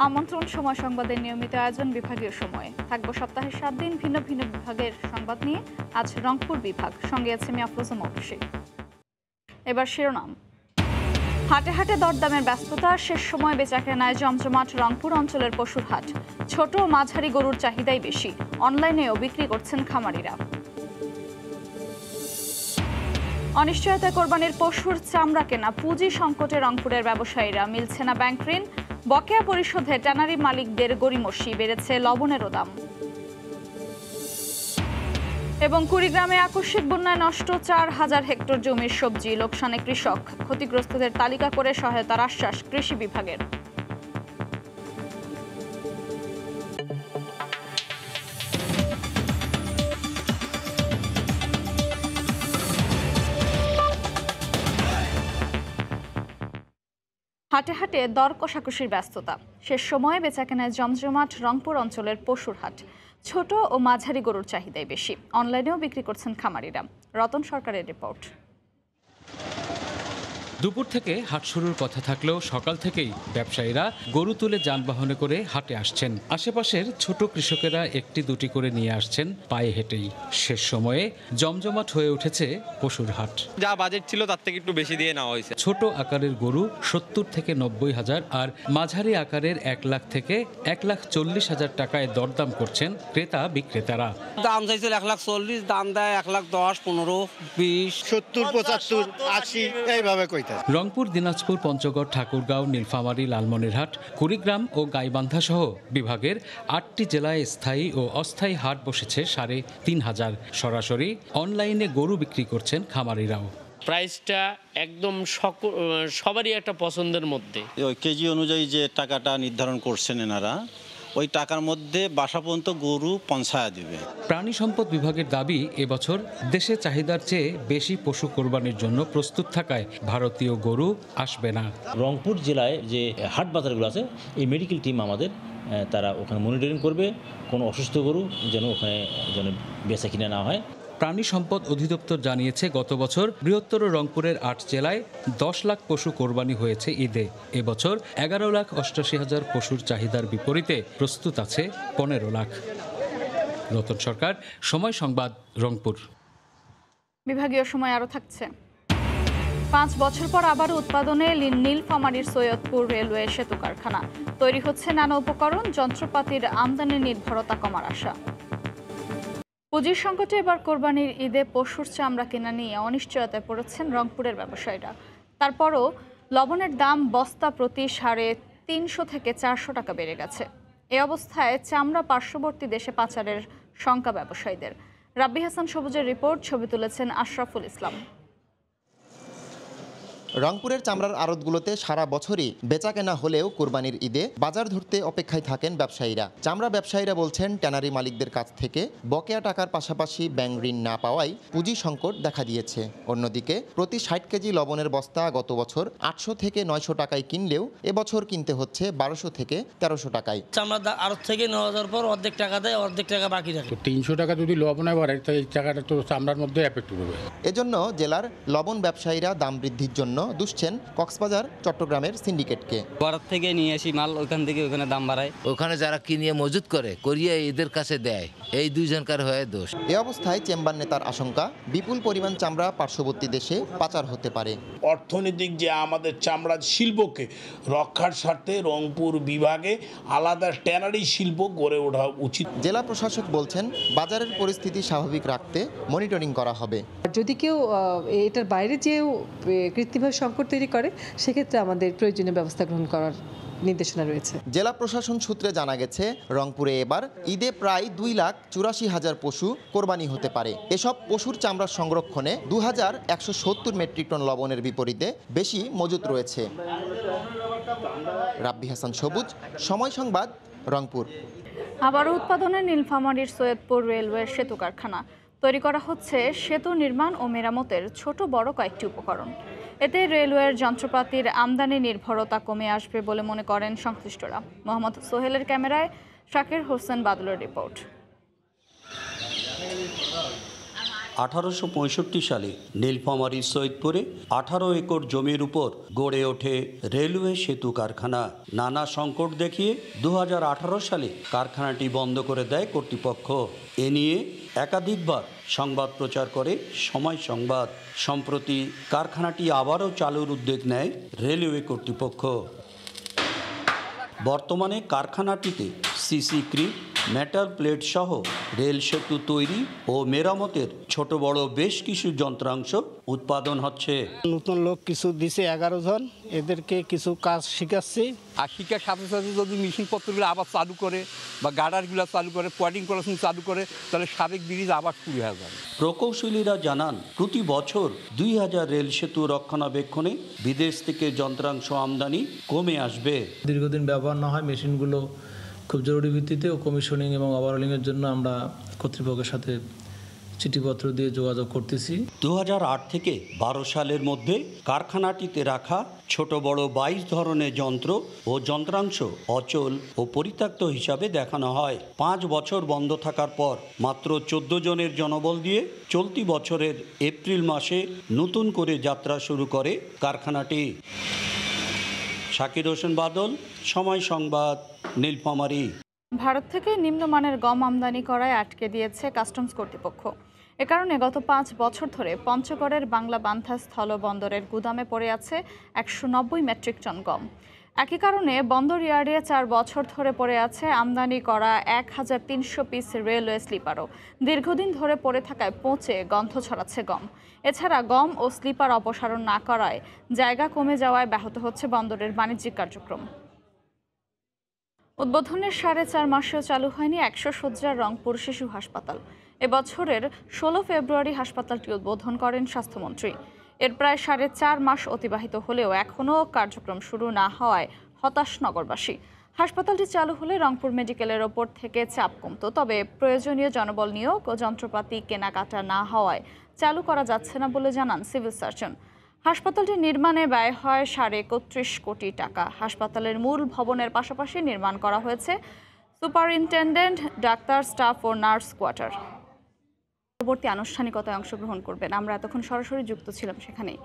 আমন্ত্রণ সময় সংবাদের নিয়মিত আয়োজন বিভাগীয় সময়ে থাকবো সপ্তাহের 7 দিন ভিন্ন ভিন্ন বিভাগের সংবাদ নিয়ে। আজ রংপুর বিভাগ, সঙ্গে আছে আমি আফরোজা মৌসুমী। এবার শিরোনাম। হাটে হাটে দরদামের ব্যস্ততা, শেষ সময় বেচাকেনায় জমজমাট রংপুর অঞ্চলের পশুর হাট। ছোট ও মাঝারি গরুর চাহিদাই বেশি, অনলাইনেও বিক্রি করছেন খামারিরা। অনিশ্চয়তায় কোরবানির পশুর চামড়া কেনা, পুঁজি সংকটে রংপুরের ব্যবসায়ীরা, মিলছে না ব্যাংক ঋণ, বকেয়া পরিশোধে ট্যানারি মালিকদের গড়িমসি, বেড়েছে লবণেরও দাম। এবং কুড়িগ্রামে আকস্মিক বন্যায় নষ্ট 4,000 হেক্টর জমির সবজি, লোকসানে কৃষক, ক্ষতিগ্রস্তদের তালিকা করে সহায়তার আশ্বাস কৃষি বিভাগের। হাটে হাটে দর কষাকষির ব্যস্ততা, শেষ সময়ে বেচাকেনায় জমজমাট রংপুর অঞ্চলের পশুর হাট। ছোট ও মাঝারি গরুর চাহিদাই বেশি, অনলাইনেও বিক্রি করছেন খামারিরা। রতন সরকারের রিপোর্ট। দুপুর থেকে হাট শুরুর কথা থাকলেও সকাল থেকেই ব্যবসায়ীরা গরু তুলে যানবাহনে করে হাটে আসছেন। আশেপাশের ছোট কৃষকেরা একটি দুটি করে নিয়ে আসছেন পায়ে হেঁটেই। শেষ সময়ে জমজমাট হয়ে উঠেছে পশুর হাট। যা বাজেট ছিল তার থেকে একটু বেশি দিয়ে নেওয়া হয়েছে। ছোট আকারের গরু 70 থেকে 90 হাজার আর মাঝারি আকারের 1 লাখ থেকে 1,40,000 টাকায় দরদাম করছেন ক্রেতা বিক্রেতারা। দাম চাইছিল 1,40,000, দাম দেয় 1,10,000, 15, 20, 70, 75, 80 এইভাবে কইতে। রংপুর, দিনাজপুর, পঞ্চগড়, ঠাকুরগাঁও, নীলফামারী, লালমনিরহাট, কুড়িগ্রাম ও গাইবান্ধা সহ বিভাগের 8টি জেলায় স্থায়ী ও অস্থায়ী হাট বসেছে 3,500। সরাসরি অনলাইনে গরু বিক্রি করছেন খামারিরাও। প্রাইসটা একদম সবারই একটা পছন্দের মধ্যে। ওই কেজি অনুযায়ী যে টাকাটা নির্ধারণ করছেন এনারা, ওই টাকার মধ্যে বাসা পর্যন্ত গরু পৌঁছায় দিবে। প্রাণী সম্পদ বিভাগের দাবি, এবছর দেশে চাহিদার চেয়ে বেশি পশু কোরবানির জন্য প্রস্তুত থাকায় ভারতীয় গরু আসবে না। রংপুর জেলায় যে হাট বাজারগুলো আছে, এই মেডিকেল টিম আমাদের তারা ওখানে মনিটরিং করবে, কোনো অসুস্থ গরু যেন ওখানে বেচা কিনে না হয়। প্রাণী সম্পদ অধিদপ্তর জানিয়েছে, গত বছর বৃহত্তর রংপুরের 8 জেলায় 10 লাখ পশু কোরবানি হয়েছে ঈদে। এবছর 11,88,000 পশুর চাহিদার বিপরীতে প্রস্তুত আছে 15 লাখ। রতন সরকার, সময় সংবাদ, রংপুর। বিভাগীয় সময় আরও থাকছে। 5 বছর পর আবারও উৎপাদনে নীলফামারীর সৈয়দপুর রেলওয়ে সেতু কারখানা। তৈরি হচ্ছে নানা উপকরণ, যন্ত্রপাতির আমদানি নির্ভরতা কমার আশা। পুঁজির সংকটে এবার কোরবানির ঈদে পশুর চামড়া কেনা নিয়ে অনিশ্চয়তায় পড়েছেন রংপুরের ব্যবসায়ীরা। তারপরও লবণের দাম বস্তা প্রতি 350 থেকে 400 টাকা বেড়ে গেছে। এ অবস্থায় চামড়া পার্শ্ববর্তী দেশে পাচারের শঙ্কা ব্যবসায়ীদের। রাব্বি হাসান সবুজের রিপোর্ট, ছবি তুলেছেন আশরাফুল ইসলাম। রংপুরের চামড়ার আড়তগুলোতে সারা বছরই বেচা কেনা হলেও কোরবানির ঈদে বাজার ধরতে অপেক্ষায় থাকেন ব্যবসায়ীরা। চামড়া ব্যবসায়ীরা বলছেন, ট্যানারি মালিকদের কাছ থেকে বকেয়া টাকার পাশাপাশি ব্যাংক ঋণ না পাওয়ায় পুঁজি সংকট দেখা দিয়েছে। অন্যদিকে প্রতি 60 কেজি লবণের বস্তা গত বছর 800 থেকে 900 টাকায় কিনলেও এবছর কিনতে হচ্ছে 1200 থেকে 1300 টাকায়। চামড়া আড়ত থেকে নেওয়া যাওয়ার পর অর্ধেক টাকা দেয়, অর্ধেক টাকা বাকি রাখে। 300 টাকা যদি লবণে বাড়ে, তাই এই টাকাটা তো চামড়ার মধ্যে এফেক্ট করবে। এজন্য জেলার লবণ ব্যবসায়ীরা দাম বৃদ্ধির জন্য দুষছেন কক্সবাজার, চট্টগ্রামের সিন্ডিকেটকে। ভারত থেকে নিয়ে আসি মাল, ওইখান থেকে ওখানে দাম বাড়ায়। ওখানে যারা কিনিয়ে মজুত করে করিয়ে এদের কাছে দেয়, এই দুইজনকার হয়ে দোষ। এ অবস্থায় চেম্বার নেতার আশঙ্কা, বিপুল পরিমাণ চামড়া পার্শ্ববর্তী দেশে পাচার হতে পারে। অর্থনৈতিক যে আমাদের চামড়া শিল্পকে রক্ষার স্বার্থে রংপুর বিভাগে আলাদা ট্যানারি শিল্প গড়ে ওঠা উচিত। জেলা প্রশাসক বলছেন, বাজারের পরিস্থিতি স্বাভাবিক রাখতে মনিটরিং করা হবে। যদি কেউ এটার বাইরে যেও কৃত্রিমভাবে সংকট তৈরি করে, সেক্ষেত্রে আমাদের প্রয়োজনীয় ব্যবস্থা গ্রহণ করার নির্দেশনা রয়েছে। জেলা প্রশাসন সূত্রে জানা গেছে, রংপুরে এবার ঈদে প্রায় 2,84,000 পশু কোরবানি হতে পারে। এসব পশুর চামড়ার সংরক্ষণে 2,170 মেট্রিক টন লবণের বিপরীতে বেশি মজুত রয়েছে। রাব্বি হাসান সবুজ, সময় সংবাদ, রংপুর। আবারও উৎপাদনে নীলফামারীর সৈয়দপুর রেলওয়ের সেতু কারখানা। তৈরি করা হচ্ছে সেতু নির্মাণ ও মেরামতের ছোট বড় কয়েকটি উপকরণ। এতে রেলওয়ের যন্ত্রপাতির আমদানি নির্ভরতা কমে আসবে বলে মনে করেন সংশ্লিষ্টরা। মোহাম্মদ সোহেলের ক্যামেরায় শাকির হোসেন বাদলের রিপোর্ট। 1865 সালে নীলফামারীর সৈয়দপুরে 18 একর জমির উপর গড়ে ওঠে রেলওয়ে সেতু কারখানা। নানা সংকট দেখিয়ে 2018 সালে কারখানাটি বন্ধ করে দেয় কর্তৃপক্ষ। এ নিয়ে একাধিকবার সংবাদ প্রচার করে সময় সংবাদ। সম্প্রতি কারখানাটি আবারও চালুর উদ্যোগ নেয় রেলওয়ে কর্তৃপক্ষ। বর্তমানে কারখানাটিতে সিসি ক্রিপ, মেটাল প্লেট সহ রেল সেতু তৈরি ও মেরামতের ছোট বড় বেশ কিছু যন্ত্রাংশ উৎপাদন হচ্ছে। নতুন লোক কিছু দিছে 11 জন, এদেরকে কিছু কাজ শিখাচ্ছি। আর শিক্ষার সাথে সাথে যদি মেশিনপত্রগুলো আবার চালু করে বা গার্ডারগুলো চালু করে, পয়েন্টিং করাশন চালু করে, তাহলে সাবেক ব্রিজ আবার শুরু হয়ে যাবে। প্রকৌশলীরা জানান, প্রতি বছর 2000 রেল সেতু রক্ষণাবেক্ষণে বিদেশ থেকে যন্ত্রাংশ আমদানি কমে আসবে। দীর্ঘদিন ব্যবহার না হয় মেশিনগুলো খুব জরুরি ভিত্তিতে ও কমিশনিং এবং ওভারহলিংয়ের জন্য আমরা কর্তৃপক্ষের সাথে চিঠিপত্র দিয়ে যোগাযোগ করতেছি। 2008 থেকে 12 সালের মধ্যে কারখানাটিতে রাখা ছোট বড় 22 ধরনের যন্ত্র ও যন্ত্রাংশ অচল ও পরিত্যক্ত হিসাবে দেখানো হয়। 5 বছর বন্ধ থাকার পর মাত্র 14 জনের জনবল দিয়ে চলতি বছরের এপ্রিল মাসে নতুন করে যাত্রা শুরু করে কারখানাটি। শাকির হোসেন বাদল, সময় সংবাদ, নীলফামারী। ভারত থেকে নিম্নমানের গম আমদানি করায় আটকে দিয়েছে কাস্টমস কর্তৃপক্ষ। এ কারণে গত 5 বছর ধরে পঞ্চগড়ের বাংলা বান্ধা স্থল বন্দরের গুদামে পড়ে আছে 190 মেট্রিক টন গম। একই কারণে বন্দর ইয়ার্ডে 4 বছর ধরে পড়ে আছে আমদানি করা 1300 পিস রেলওয়ে স্লিপারও। দীর্ঘদিন ধরে পড়ে থাকায় পচে গন্ধ ছড়াচ্ছে গম। এছাড়া গম ও স্লিপার অপসারণ না করায় জায়গা কমে যাওয়ায় ব্যাহত হচ্ছে বন্দরের বাণিজ্যিক কার্যক্রম। উদ্বোধনের 4.5 মাসেও চালু হয়নি 100 শয্যার রংপুর শিশু হাসপাতাল। এবছরের 16 ফেব্রুয়ারি হাসপাতালটি উদ্বোধন করেন স্বাস্থ্যমন্ত্রী। এর প্রায় 4.5 মাস অতিবাহিত হলেও এখনও কার্যক্রম শুরু না হওয়ায় হতাশ নগরবাসী। হাসপাতালটি চালু হলে রংপুর মেডিকেলের ওপর থেকে চাপ কমত, তবে প্রয়োজনীয় জনবল নিয়োগ ও যন্ত্রপাতি কেনাকাটা না হওয়ায় চালু করা যাচ্ছে না বলে জানান সিভিল সার্জন। হাসপাতালটি নির্মাণে ব্যয় হয় 31.5 কোটি টাকা। হাসপাতালের মূল ভবনের পাশাপাশি নির্মাণ করা হয়েছে সুপারিনটেন্ডেন্ট, ডাক্তার, স্টাফ ও নার্স কোয়ার্টার। পরবর্তী আনুষ্ঠানিকতায় অংশগ্রহণ করবেন। আমরা এতক্ষণ সরাসরি যুক্ত ছিলাম সেখানেই।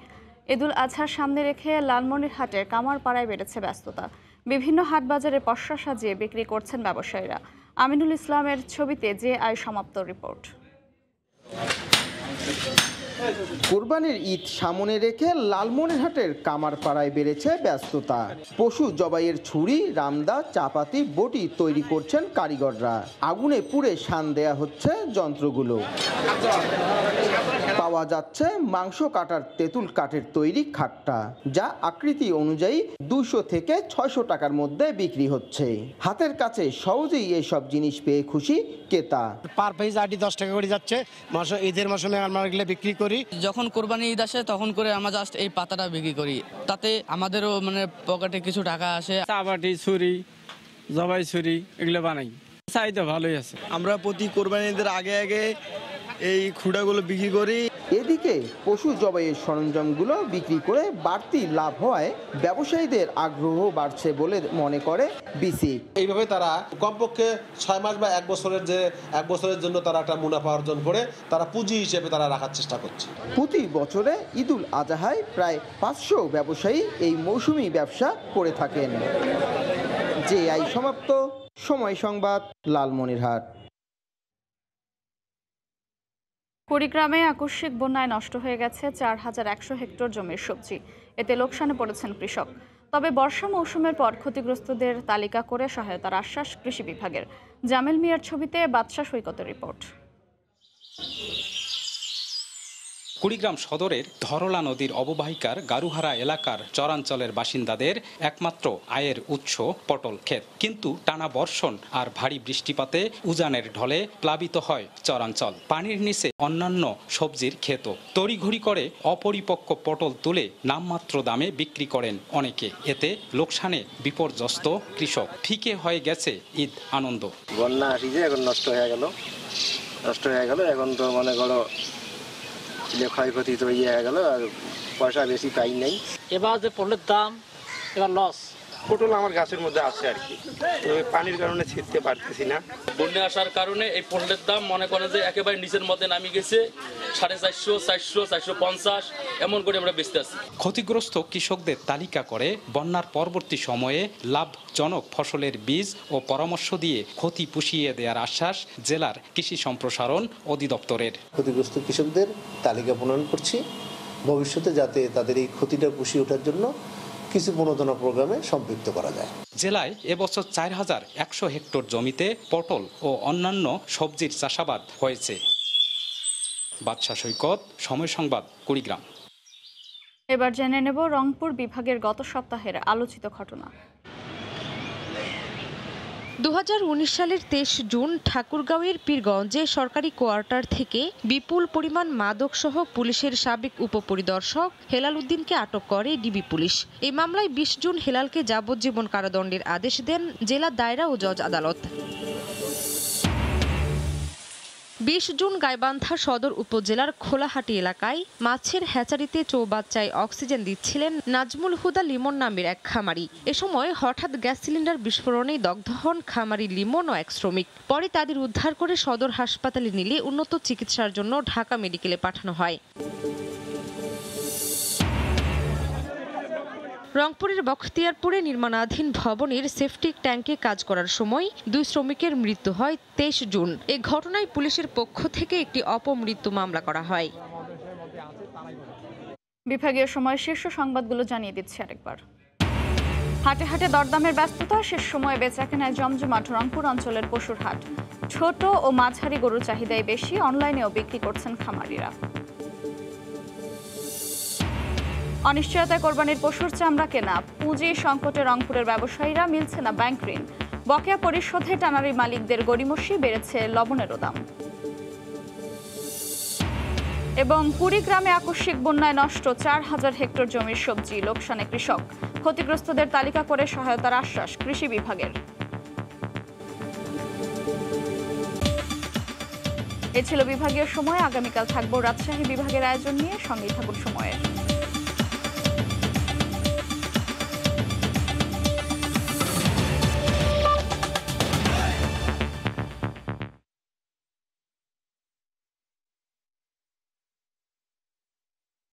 ঈদুল আজহার সামনে রেখে লালমনিরহাটের কামারপাড়ায় বেড়েছে ব্যস্ততা। বিভিন্ন হাট বাজারে পসরা সাজিয়ে বিক্রি করছেন ব্যবসায়ীরা। আমিনুল ইসলামের ছবিতে JI সমাপ্ত রিপোর্ট। কোরবানির ঈদ সামনে রেখে লালমনিরহাটের কামারপাড়ায় বেড়েছে ব্যস্ততা। পশু জবাইয়ের ছুরি, রামদা, চাপাতি, বটি তৈরি করছেন কারিগররা। আগুনে পুড়ে শান দেয়া হচ্ছে যন্ত্রগুলো। পাওয়া যাচ্ছে মাংস কাটার তেঁতুল কাঠের তৈরি খাট্টা, যা আকৃতি অনুযায়ী 200 থেকে 600 টাকার মধ্যে বিক্রি হচ্ছে। হাতের কাছে সহজেই এসব জিনিস পেয়ে খুশি ক্রেতা। পার পিস আটি 10 টাকা করে যাচ্ছে। ঈদের মৌসুমে আমরা এগুলো বিক্রি করি। যখন কোরবানি ঈদ আসে তখন করে আমরা জাস্ট এই পাতাটা বিক্রি করি, তাতে আমাদেরও মানে পকেটে কিছু টাকা আসে। চাপাটি, ছুরি, জবাই ছুরি এগুলো বানাই, চাহিদা ভালোই আছে। আমরা প্রতি কোরবানি ঈদের আগে আগে এই খুঁড়াগুলো বিক্রি করি। এদিকে পশু জবাইয়ের সরঞ্জামগুলো বিক্রি করে বাড়তি লাভ হওয়ায় ব্যবসায়ীদের আগ্রহ বাড়ছে বলে মনে করে বিসি। এইভাবে তারা কমপক্ষে 6 মাস বা 1 বছরের জন্য তারা একটা মুনাফা অর্জন করে তারা পুঁজি হিসেবে তারা রাখার চেষ্টা করছে। প্রতি বছরে ঈদুল আজহায় প্রায় 500 ব্যবসায়ী এই মৌসুমি ব্যবসা করে থাকেন। JI সমাপ্ত, সময় সংবাদ, লালমনিরহাট। কুড়িগ্রামে আকস্মিক বন্যায় নষ্ট হয়ে গেছে 4100 হেক্টর জমির সবজি। এতে লোকসানে পড়েছেন কৃষক। তবে বর্ষা মৌসুমের পর ক্ষতিগ্রস্তদের তালিকা করে সহায়তার আশ্বাস কৃষি বিভাগের। জামেল মিয়ার ছবিতে বাদশা সৈকতের রিপোর্ট। কুড়িগ্রাম সদরের ধরলা নদীর অববাহিকার গারুহারা এলাকার চরাঞ্চলের বাসিন্দাদের একমাত্র আয়ের উৎস পটল ক্ষেত। কিন্তু টানা বর্ষণ আর ভারী বৃষ্টিপাতে উজানের ঢলে প্লাবিত হয় চরাঞ্চল। পানির নিচে অন্যান্য সবজির ক্ষেতও। তড়িঘড়ি করে অপরিপক্ক পটল তুলে নামমাত্র দামে বিক্রি করেন অনেকে। এতে লোকসানে বিপর্যস্ত কৃষক। ফিকে হয়ে গেছে ঈদ আনন্দ। বন্যা আসি যে এখন নষ্ট হয়ে গেল। এখন তো মনে করো ক্ষয়ক্ষতি তো ইয়ে হয়ে গেল, আর পয়সা বেশি পাই নাই। এবার যে পটলের দাম এবার লস, পটল আমার গাছের মধ্যে আছে আর কি, তবে পানির কারণে ছিঁড়তে পারতেছি না। বন্যা আসার কারণে এই পটলের দাম মনে করেন যে একেবারে নিচের মধ্যে নামি গেছে, 450, 400, 450 এমন করে আমরা বেচতে আছি। ক্ষতিগ্রস্ত কৃষকদের তালিকা করে বন্যার পরবর্তী সময়ে লাভজনক ফসলের বীজ ও পরামর্শ দিয়ে ক্ষতি পুষিয়ে দেওয়ার আশ্বাস জেলার কৃষি সম্প্রসারণ অধিদপ্তরের। ক্ষতিগ্রস্ত কৃষকদের তালিকা প্রণয়ন করছি, ভবিষ্যতে যাতে তাদের এই ক্ষতিটা পুষিয়ে ওঠার জন্য কিছু প্রণোদনা প্রোগ্রামে সম্পৃক্ত করা যায়। জেলায় এবছর 4100 হেক্টর জমিতে পটল ও অন্যান্য সবজির চাষাবাদ হয়েছে। বাদশা সৈকত, সময় সংবাদ, কুড়িগ্রাম। এবার জেনে নেব রংপুর বিভাগের গত সপ্তাহের আলোচিত ঘটনা। 2019 সালের 23 জুন ঠাকুরগাঁওয়ের পীরগঞ্জে সরকারি কোয়ার্টার থেকে বিপুল পরিমাণ মাদকসহ পুলিশের সাবেক উপপরিদর্শক হেলাল উদ্দিনকে আটক করে ডিবি পুলিশ। এই মামলায় 20 জুন হেলালকে যাবজ্জীবন কারাদণ্ডের আদেশ দেন জেলা দায়রা ও জজ আদালত। 20 জুন গাইবান্ধা সদর উপজেলার খোলাহাটি এলাকায় মাছের হ্যাচারিতে চৌবাচ্চায় অক্সিজেন দিচ্ছিলেন নাজমুল হুদা লিমন নামের এক খামারি। এ সময় হঠাৎ গ্যাস সিলিন্ডার বিস্ফোরণে দগ্ধ হন খামারি লিমন ও এক শ্রমিক। পরে তাদের উদ্ধার করে সদর হাসপাতালে নিলে উন্নত চিকিৎসার জন্য ঢাকা মেডিকেলে পাঠানো হয়। রংপুরের বখতিয়ারপুরে নির্মাণাধীন ভবনের সেফটিক ট্যাঙ্কে কাজ করার সময় 2 শ্রমিকের মৃত্যু হয় 23 জুন। এ ঘটনায় পুলিশের পক্ষ থেকে একটি অপমৃত্যু মামলা করা হয়। বিভাগীয় সময় শীর্ষ সংবাদগুলো জানিয়ে দিচ্ছি আরেকবার। হাটে হাটে দরদামের ব্যস্ততা, শেষ সময়ে বেচাকেনায় জমজমাট রংপুর অঞ্চলের পশুর হাট। ছোট ও মাঝারি গরুর চাহিদাই বেশি, অনলাইনেও বিক্রি করছেন খামারিরা। অনিশ্চয়তায় কোরবানির পশুর চামড়া কেনা, পুঁজি সংকটে রংপুরের ব্যবসায়ীরা, মিলছে না ব্যাংক ঋণ। বকেয়া পরিশোধে টানারি মালিকদের গড়িমসি, বেড়েছে লবণেরও দাম। এবং কুড়িগ্রামে আকস্মিক বন্যায় নষ্ট 4000 হেক্টর জমির সবজি, লোকসানে কৃষক। ক্ষতিগ্রস্তদের তালিকা করে সহায়তার আশ্বাস কৃষি বিভাগের। এ ছিল বিভাগীয় সময়। আগামীকাল থাকবো রাজশাহী বিভাগের আয়োজন নিয়ে, সঙ্গেই থাকুন সময়ের।